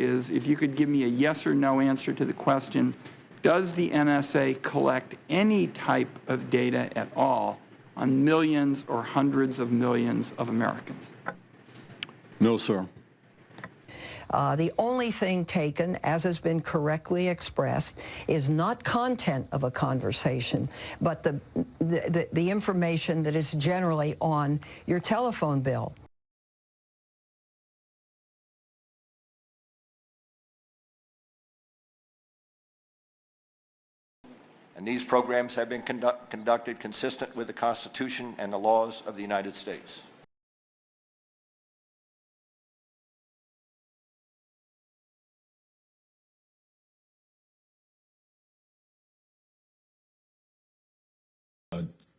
is if you could give me a yes or no answer to the question, does the NSA collect any type of data at all on millions or hundreds of millions of Americans? No, sir. The only thing taken, as has been correctly expressed, is not content of a conversation, but the information that is generally on your telephone bill. And these programs have been conducted consistent with the Constitution and the laws of the United States.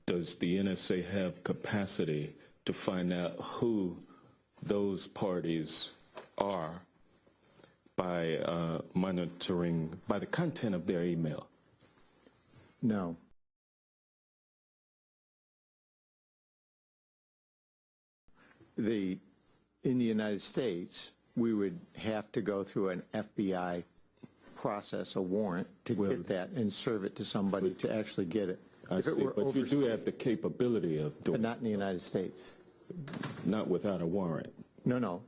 Does the NSA have capacity to find out who those parties are by monitoring, by the content of their email? No. In the United States, we would have to go through an FBI process, a warrant, to get that and serve it to somebody to actually get it. I see, but you do have the capability of doing it. But not in the United States. Not without a warrant. No.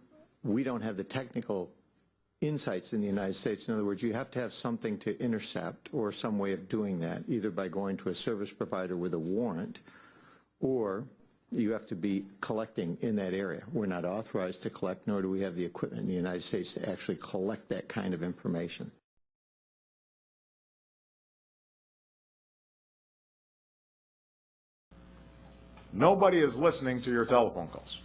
We don't have the technical insights in the United States. In other words, you have to have something to intercept or some way of doing that, either by going to a service provider with a warrant, or you have to be collecting in that area. We're not authorized to collect, nor do we have the equipment in the United States to actually collect that kind of information. Nobody is listening to your telephone calls.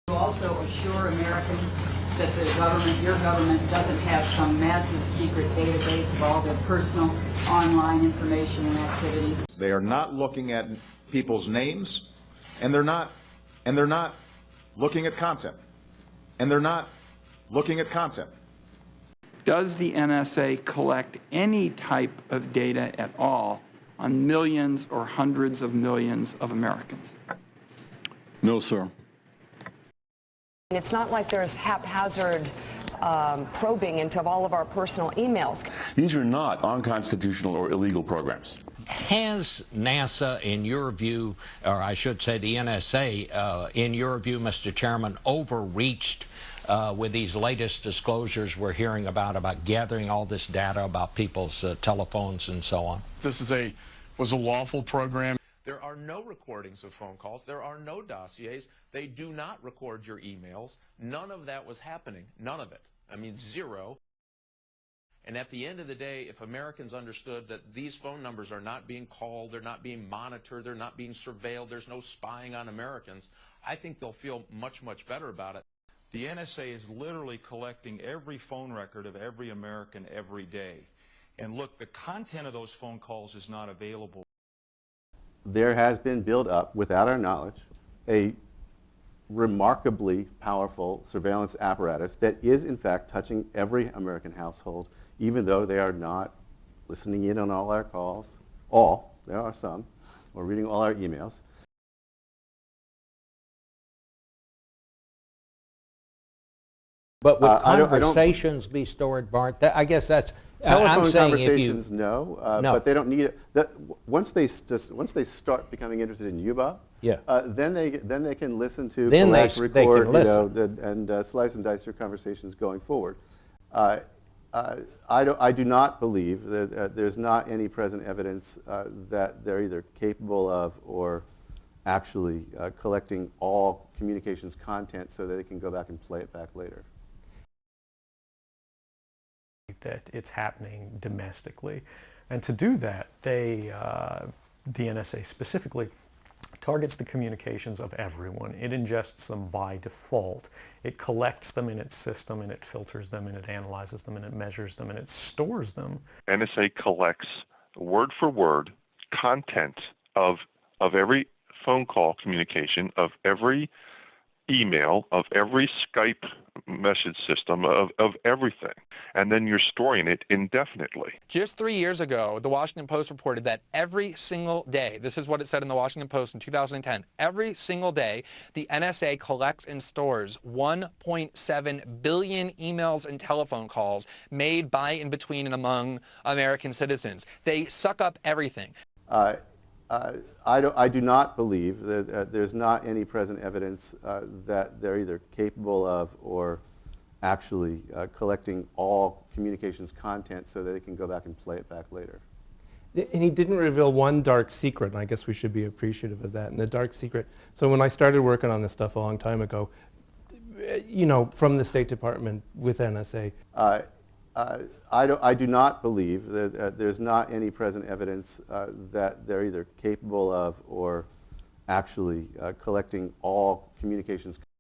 You also assure Americans that the government, your government, doesn't have some massive secret database of all their personal online information and activities. They are not looking at people's names, and they're not looking at content. And they're not looking at content. Does the NSA collect any type of data at all on millions or hundreds of millions of Americans? No, sir. It's not like there's haphazard probing into all of our personal emails. These are not unconstitutional or illegal programs. Has NASA, in your view, or I should say the NSA, in your view, Mr. Chairman, overreached with these latest disclosures we're hearing about gathering all this data about people's telephones and so on? This was a lawful program. There are no recordings of phone calls. There are no dossiers. They do not record your emails. None of that was happening. None of it. I mean, zero. And at the end of the day, if Americans understood that these phone numbers are not being called, they're not being monitored, they're not being surveilled, there's no spying on Americans, I think they'll feel much, much better about it. The NSA is literally collecting every phone record of every American every day. And look, the content of those phone calls is not available. There has been built up, without our knowledge, a remarkably powerful surveillance apparatus that is, in fact, touching every American household, even though they are not listening in on all our calls. There are some, or reading all our emails. But would conversations be stored, Bart? I guess that's... Telephone I'm saying conversations, if you, no, no, but they don't need it. Once they start becoming interested in UBA, yeah, then they can listen to, then collect, record, they can and slice and dice their conversations going forward. I do not believe that there's not any present evidence that they're either capable of or actually collecting all communications content so that they can go back and play it back later. That it's happening domestically, and to do that, the NSA specifically targets the communications of everyone. It ingests them by default. It collects them in its system, and it filters them, and it analyzes them, and it measures them, and it stores them. NSA collects word for word content of every phone call communication, of every email, of every Skype message system of everything, and then you're storing it indefinitely. Just 3 years ago, the Washington Post reported that every single day, this is what it said in the Washington Post in 2010, every single day, the NSA collects and stores 1.7 billion emails and telephone calls made by and between and among American citizens. They suck up everything. I do not believe that there's not any present evidence that they're either capable of or actually collecting all communications content so that they can go back and play it back later. And he didn't reveal one dark secret, and I guess we should be appreciative of that. And the dark secret, so when I started working on this stuff a long time ago, you know, from the State Department with NSA. I do not believe that there's not any present evidence that they're either capable of or actually collecting all communications